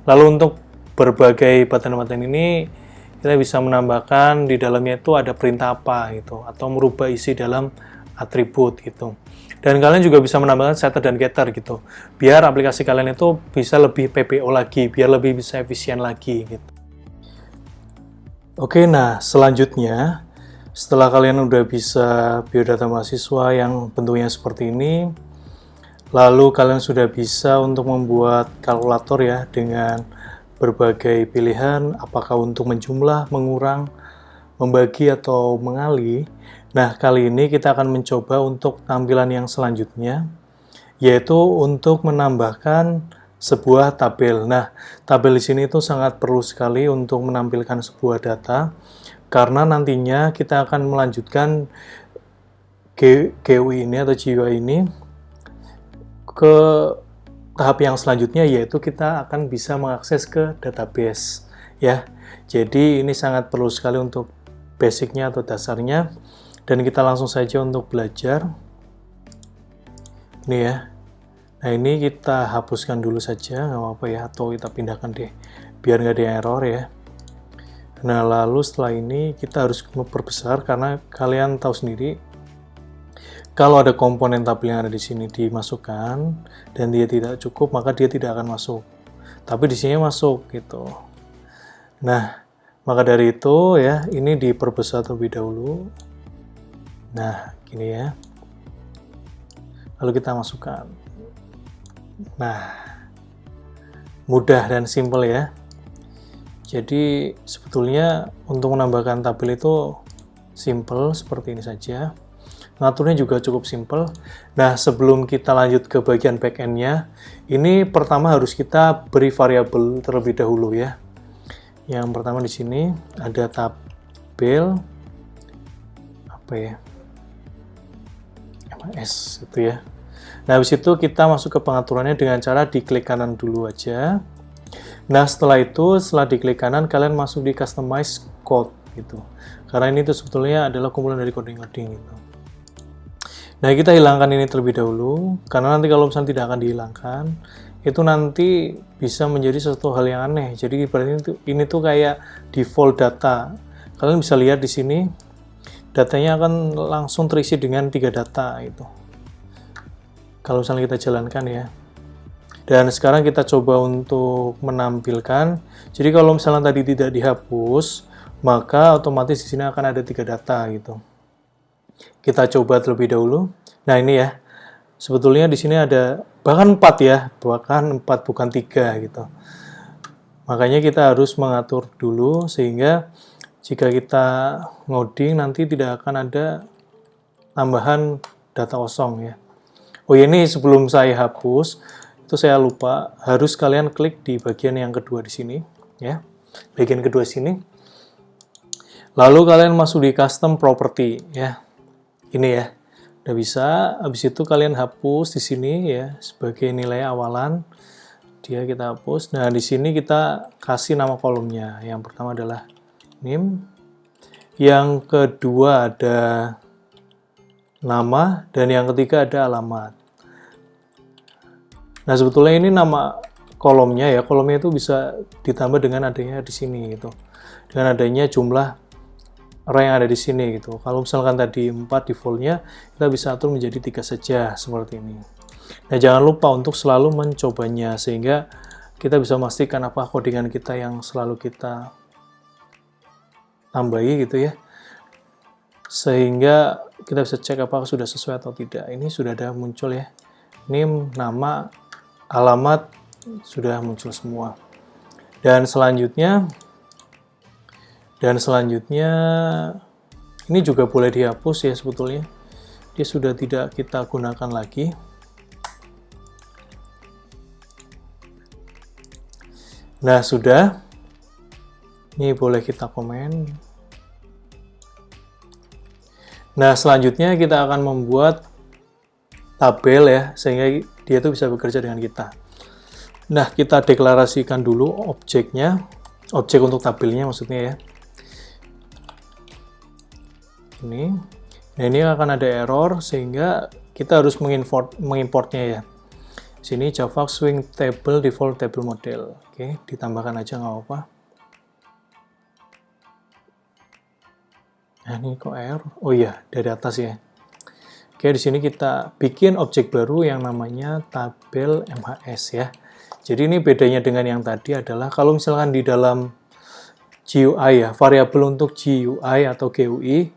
[SPEAKER 2] Lalu untuk berbagai button-button ini kita bisa menambahkan di dalamnya itu ada perintah apa gitu, atau merubah isi dalam atribut gitu. Dan kalian juga bisa menambahkan setter dan getter gitu, biar aplikasi kalian itu bisa lebih PPO lagi, biar lebih bisa efisien lagi gitu. Oke, nah selanjutnya setelah kalian udah bisa biodata mahasiswa yang bentuknya seperti ini, lalu kalian sudah bisa untuk membuat kalkulator ya dengan berbagai pilihan, apakah untuk menjumlah, mengurang, membagi, atau mengali. Nah, kali ini kita akan mencoba untuk tampilan yang selanjutnya, yaitu untuk menambahkan sebuah tabel. Nah, tabel di sini itu sangat perlu sekali untuk menampilkan sebuah data, karena nantinya kita akan melanjutkan GUI ini atau GUI ini ke tahap yang selanjutnya, yaitu kita akan bisa mengakses ke database ya. Jadi ini sangat perlu sekali untuk basicnya atau dasarnya, dan kita langsung saja untuk belajar ini ya. Nah, ini kita hapuskan dulu saja, nggak apa-apa ya, atau kita pindahkan deh biar nggak ada error ya. Nah, lalu setelah ini kita harus memperbesar, karena kalian tahu sendiri kalau ada komponen tabel yang ada di sini dimasukkan dan dia tidak cukup, maka dia tidak akan masuk. Tapi di sini masuk gitu. Nah, maka dari itu ya, ini diperbesar terlebih dahulu. Nah, gini ya. Lalu kita masukkan. Nah, mudah dan simpel ya. Jadi sebetulnya untuk menambahkan tabel itu simple seperti ini saja. Ngaturnya juga cukup simple. Nah, sebelum kita lanjut ke bagian back-end-nya, ini pertama harus kita beri variabel terlebih dahulu ya. Yang pertama di sini ada tabel apa ya? MS itu ya. Nah, habis itu kita masuk ke pengaturannya dengan cara diklik kanan dulu aja. Nah, setelah itu, setelah diklik kanan, kalian masuk di customize code gitu. Karena ini tuh sebetulnya adalah kumpulan dari coding-coding gitu. Nah, kita hilangkan ini terlebih dahulu, karena nanti kalau misalnya tidak akan dihilangkan, itu nanti bisa menjadi sesuatu hal yang aneh. Jadi berarti ini tuh kayak default data. Kalian bisa lihat di sini, datanya akan langsung terisi dengan 3 data itu. Kalau misalnya kita jalankan ya. Dan sekarang kita coba untuk menampilkan. Jadi kalau misalnya tadi tidak dihapus, maka otomatis di sini akan ada 3 data gitu. Kita coba terlebih dahulu. Nah, ini ya. Sebetulnya di sini ada bahkan 4 ya, bahkan 4 bukan 3 gitu. Makanya kita harus mengatur dulu sehingga jika kita ngoding nanti tidak akan ada tambahan data kosong ya. Oh ya, ini sebelum saya hapus, itu saya lupa, harus kalian klik di bagian yang kedua di sini ya. Bagian kedua sini. Lalu kalian masuk di custom property ya. Ini ya. Udah bisa. Habis itu kalian hapus di sini ya sebagai nilai awalan. Dia kita hapus. Nah, di sini kita kasih nama kolomnya. Yang pertama adalah name. Yang kedua ada nama, dan yang ketiga ada alamat. Nah, sebetulnya ini nama kolomnya ya. Kolomnya itu bisa ditambah dengan adanya di sini gitu. Dengan adanya jumlah array yang ada di sini gitu. Kalau misalkan tadi 4 defaultnya, kita bisa atur menjadi 3 saja seperti ini. Nah, jangan lupa untuk selalu mencobanya sehingga kita bisa memastikan apa codingan kita yang selalu kita tambahi gitu ya. Sehingga kita bisa cek apakah sudah sesuai atau tidak. Ini sudah ada muncul ya. Name, nama, alamat sudah muncul semua. Dan selanjutnya ini juga boleh dihapus ya sebetulnya. Dia sudah tidak kita gunakan lagi. Nah, sudah. Ini boleh kita komen. Nah, selanjutnya kita akan membuat tabel ya, sehingga dia itu bisa bekerja dengan kita. Nah, kita deklarasikan dulu objeknya, objek untuk tabelnya maksudnya ya. Ini. Nah, ini akan ada error sehingga kita harus mengimportnya ya. Sini Java Swing Table Default Table Model. Oke, ditambahkan aja nggak apa-apa. Nah, ini kok error? Oh iya, dari atas ya. Oke, di sini kita bikin objek baru yang namanya tabel MHS ya. Jadi ini bedanya dengan yang tadi adalah kalau misalkan di dalam GUI ya, variabel untuk GUI atau GUI,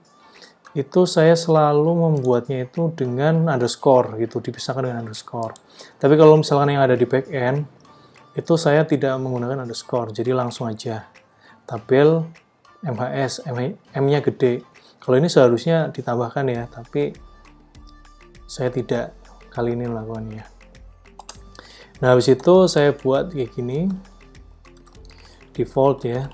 [SPEAKER 2] itu saya selalu membuatnya itu dengan underscore gitu, dipisahkan dengan underscore. Tapi kalau misalkan yang ada di backend, itu saya tidak menggunakan underscore, jadi langsung aja tabel MHS, M-nya gede. Kalau ini seharusnya ditambahkan ya, tapi saya tidak kali ini melakukannya. Nah, habis itu saya buat kayak gini, default ya.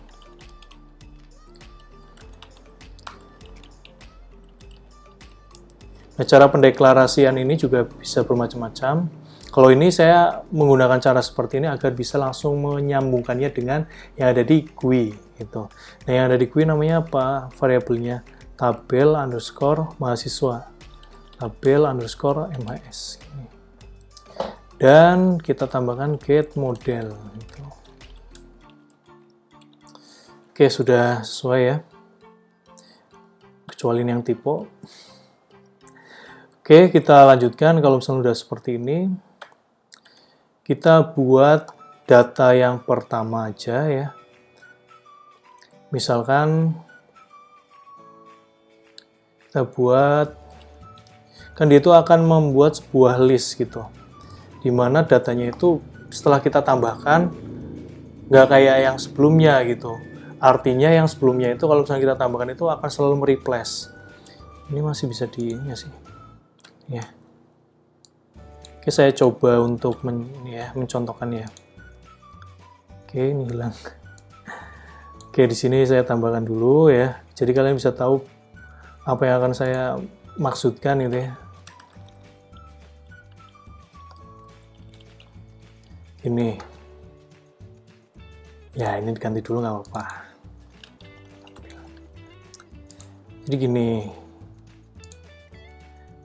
[SPEAKER 2] Nah, cara pendeklarasian ini juga bisa bermacam-macam. Kalau ini saya menggunakan cara seperti ini agar bisa langsung menyambungkannya dengan yang ada di GUI gitu. Nah, yang ada di GUI namanya apa? Variabelnya tabel underscore mahasiswa, tabel underscore MHS. Dan kita tambahkan get model. Gitu. Oke, sudah sesuai ya. Kecuali ini yang tipe. Oke, kita lanjutkan. Kalau misalnya sudah seperti ini, kita buat data yang pertama aja ya. Misalkan kita buat, kan dia itu akan membuat sebuah list gitu, dimana datanya itu setelah kita tambahkan nggak kayak yang sebelumnya gitu. Artinya yang sebelumnya itu kalau misalnya kita tambahkan itu akan selalu mereplace. Ini masih bisa di ini sih ya. Oke, saya coba untuk mencontohkan ya. Oke, ini hilang. Oke, di sini saya tambahkan dulu ya. Jadi kalian bisa tahu apa yang akan saya maksudkan gitu ya. Ini. Ya, ini diganti dulu nggak apa-apa. Jadi gini.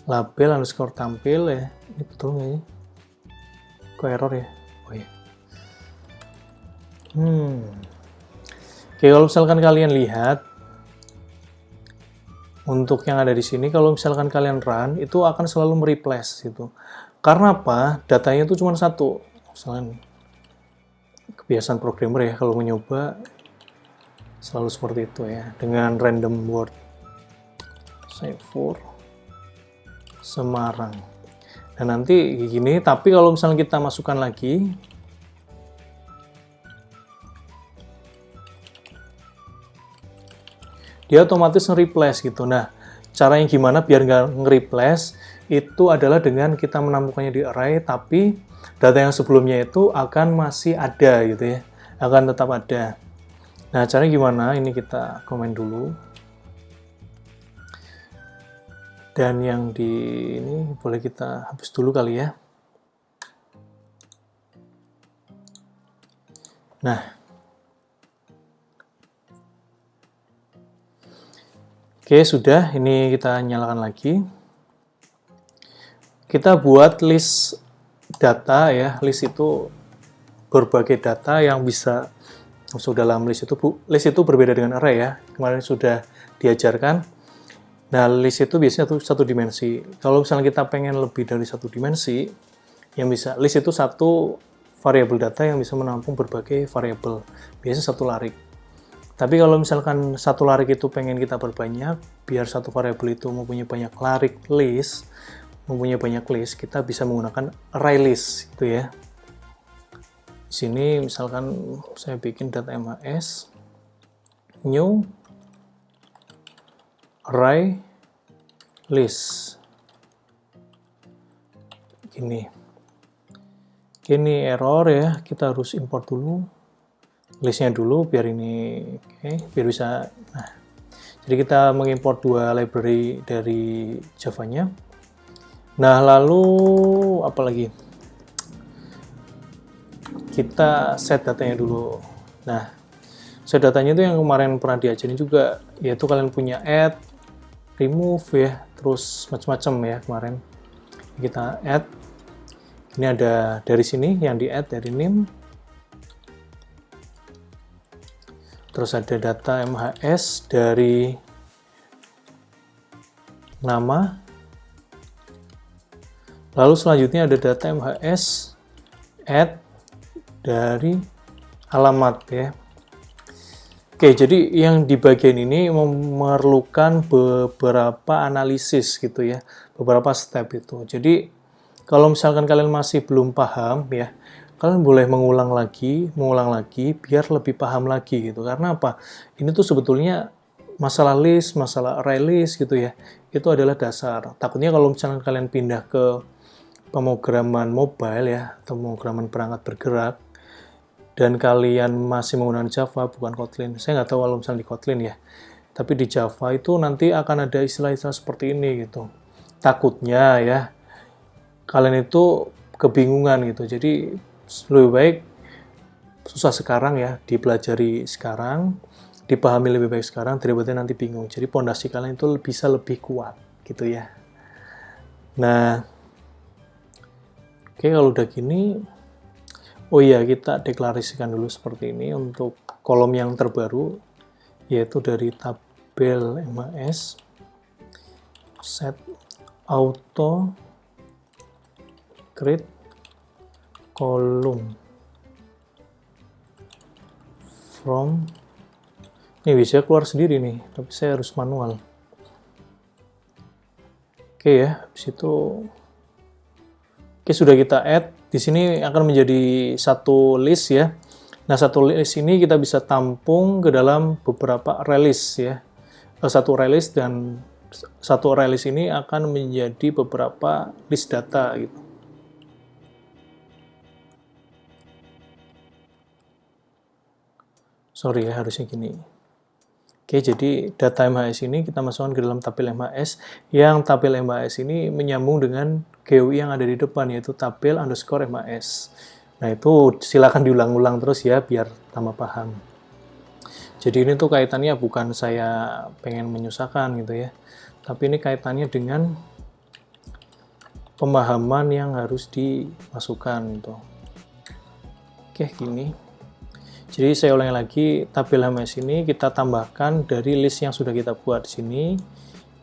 [SPEAKER 2] Label underscore tampil ya. Ini betul nggak ini? Kok error ya? Oh iya. Oke, kalau misalkan kalian lihat untuk yang ada di sini, kalau misalkan kalian run itu akan selalu mereplace gitu. Karena apa? Datanya itu cuma satu. Misalkan kebiasaan programmer ya, kalau mencoba selalu seperti itu ya, dengan random word. Save for Semarang. Dan nanti gini, tapi kalau misalnya kita masukkan lagi, dia otomatis nge-replace gitu. Nah, caranya gimana biar nggak nge-replace, itu adalah dengan kita menampilkannya di array, tapi data yang sebelumnya itu akan masih ada gitu ya, akan tetap ada. Nah, caranya gimana? Ini kita komen dulu. Dan yang di ini boleh kita hapus dulu kali ya. Nah, oke, sudah. Ini kita nyalakan lagi. Kita buat list data ya. List itu berbagai data yang bisa masuk dalam list itu. List itu berbeda dengan array ya. Kemarin sudah diajarkan. Nah, list itu biasanya satu dimensi. Kalau misalnya kita pengen lebih dari satu dimensi, yang bisa list itu satu variabel data yang bisa menampung berbagai variabel. Biasanya satu larik. Tapi kalau misalkan satu larik itu pengen kita perbanyak, biar satu variabel itu mempunyai banyak larik list, kita bisa menggunakan array list gitu ya. Di sini misalkan saya bikin data MHS new array list. Gini error ya, kita harus import dulu listnya dulu biar ini biar bisa. Nah, jadi kita mengimport dua library dari Java-nya. Nah, lalu apa lagi? Kita set datanya dulu. Nah, set datanya itu yang kemarin pernah diajarin juga, yaitu kalian punya add, remove ya, terus macam-macam ya kemarin. Kita add. Ini ada dari sini yang di add dari name. Terus ada data MHS dari nama. Lalu selanjutnya ada data MHS add dari alamat ya. Oke, jadi yang di bagian ini memerlukan beberapa analisis gitu ya, beberapa step itu. Jadi kalau misalkan kalian masih belum paham ya, kalian boleh mengulang lagi, biar lebih paham lagi gitu. Karena apa? Ini tuh sebetulnya masalah list, masalah array list gitu ya. Itu adalah dasar. Takutnya kalau misalnya kalian pindah ke pemrograman mobile ya, atau pemrograman perangkat bergerak, dan kalian masih menggunakan Java, bukan Kotlin. Saya nggak tahu kalau misalnya di Kotlin ya. Tapi di Java itu nanti akan ada istilah-istilah seperti ini gitu. Takutnya ya, kalian itu kebingungan gitu. Jadi lebih baik susah sekarang ya, dipelajari sekarang, dipahami lebih baik sekarang, daripada nanti bingung. Jadi pondasi kalian itu bisa lebih kuat gitu ya. Nah, oke, kalau udah gini, oh iya, kita deklarasikan dulu seperti ini untuk kolom yang terbaru, yaitu dari tabel MAS, set auto create column from, ini bisa keluar sendiri nih, tapi saya harus manual. Oke ya, habis itu, oke, sudah kita add. Di sini akan menjadi satu list ya. Nah, satu list ini kita bisa tampung ke dalam beberapa release ya. Satu release, dan satu release ini akan menjadi beberapa list data gitu. Sorry ya, harusnya gini. Oke, jadi data MHS ini kita masukkan ke dalam tabel MHS, yang tabel MHS ini menyambung dengan GUI yang ada di depan, yaitu tabel underscore MHS. Nah, itu silakan diulang-ulang terus ya, biar tambah paham. Jadi ini tuh kaitannya bukan saya pengen menyusahkan gitu ya, tapi ini kaitannya dengan pemahaman yang harus dimasukkan gitu. Oke, gini. Jadi saya ulangi lagi, tabel HMS ini kita tambahkan dari list yang sudah kita buat di sini.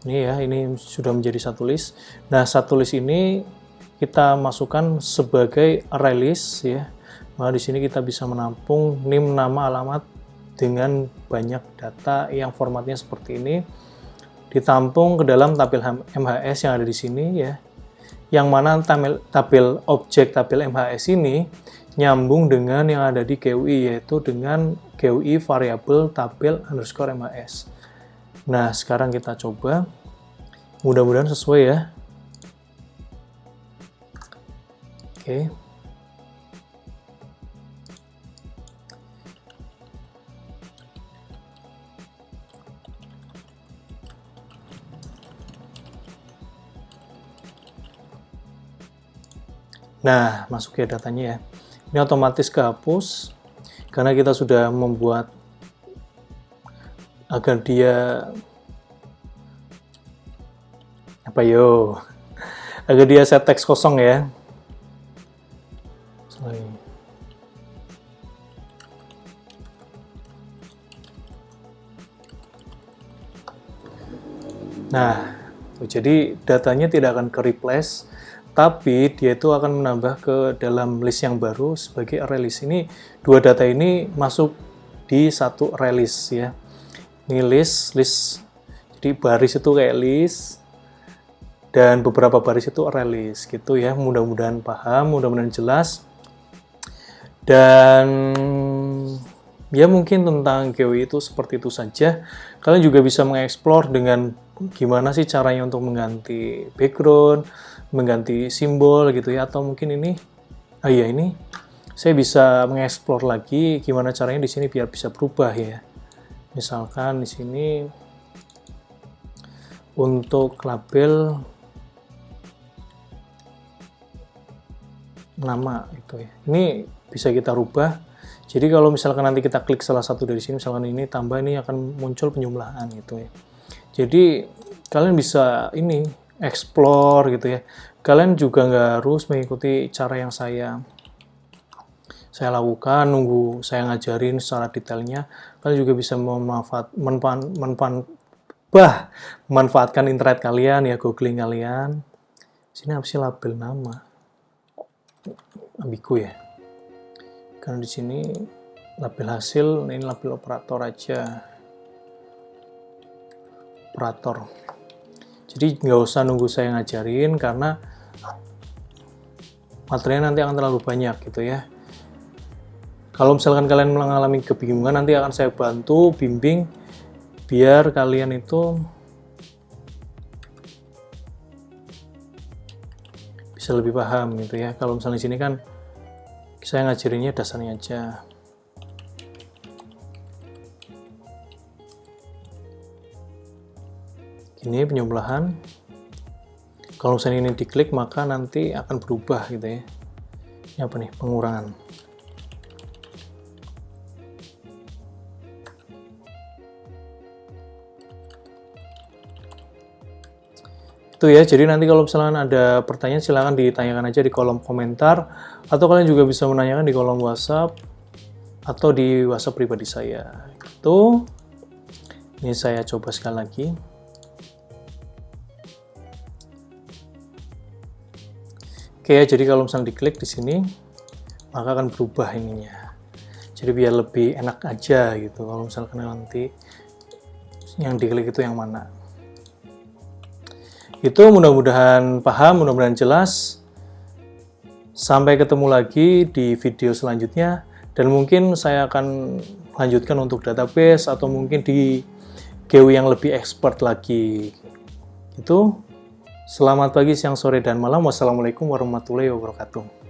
[SPEAKER 2] Ini ya, ini sudah menjadi satu list. Nah, satu list ini kita masukkan sebagai array list ya. Nah, di sini kita bisa menampung name, nama, alamat dengan banyak data yang formatnya seperti ini. Ditampung ke dalam tabel MHS yang ada di sini ya. Yang mana tabel objek tabel MHS ini nyambung dengan yang ada di GUI, yaitu dengan GUI variabel tabel underscore MHS. Nah, sekarang kita coba. Mudah-mudahan sesuai ya. Oke. Nah, masuk ya datanya ya. Ini otomatis kehapus karena kita sudah membuat agar dia agar dia set teks kosong ya. Sorry. Nah, jadi datanya tidak akan ke-replace, tapi dia itu akan menambah ke dalam list yang baru sebagai array list. Ini dua data ini masuk di satu array list ya. Ini list. Jadi baris itu kayak list, dan beberapa baris itu array list gitu ya. Mudah-mudahan paham, mudah-mudahan jelas. Dan ya mungkin tentang GUI itu seperti itu saja. Kalian juga bisa mengeksplor dengan gimana sih caranya untuk mengganti background, mengganti simbol gitu ya, atau mungkin ini ini saya bisa mengeksplor lagi gimana caranya di sini biar bisa berubah ya. Misalkan di sini untuk label nama itu ya. Ini bisa kita rubah. Jadi kalau misalkan nanti kita klik salah satu dari sini, misalkan ini tambah, ini akan muncul penjumlahan gitu ya. Jadi kalian bisa ini explore gitu ya. Kalian juga nggak harus mengikuti cara yang saya lakukan, nunggu saya ngajarin secara detailnya. Kalian juga bisa memanfaatkan internet kalian ya, googling kalian. Sini apa sih label nama? Ambigu ya. Karena di sini label hasil, ini label operator aja. Operator. Jadi nggak usah nunggu saya ngajarin karena materinya nanti akan terlalu banyak gitu ya. Kalau misalkan kalian mengalami kebingungan, nanti akan saya bantu bimbing biar kalian itu bisa lebih paham gitu ya. Kalau misalnya di sini kan saya ngajarinnya dasarnya aja. Ini penjumlahan. Kalau misalnya ini diklik maka nanti akan berubah gitu ya. Ini apa nih? Pengurangan. Itu ya, jadi nanti kalau misalnya ada pertanyaan silahkan ditanyakan aja di kolom komentar, atau kalian juga bisa menanyakan di kolom WhatsApp atau di WhatsApp pribadi saya. Itu ini saya coba sekali lagi. Oke ya, jadi kalau misalnya diklik di sini maka akan berubah ininya. Jadi biar lebih enak aja gitu kalau misalkan nanti yang diklik itu yang mana. Itu mudah-mudahan paham, mudah-mudahan jelas. Sampai ketemu lagi di video selanjutnya, dan mungkin saya akan lanjutkan untuk database atau mungkin di GUI yang lebih expert lagi. Itu selamat pagi, siang, sore, dan malam. Wassalamualaikum warahmatullahi wabarakatuh.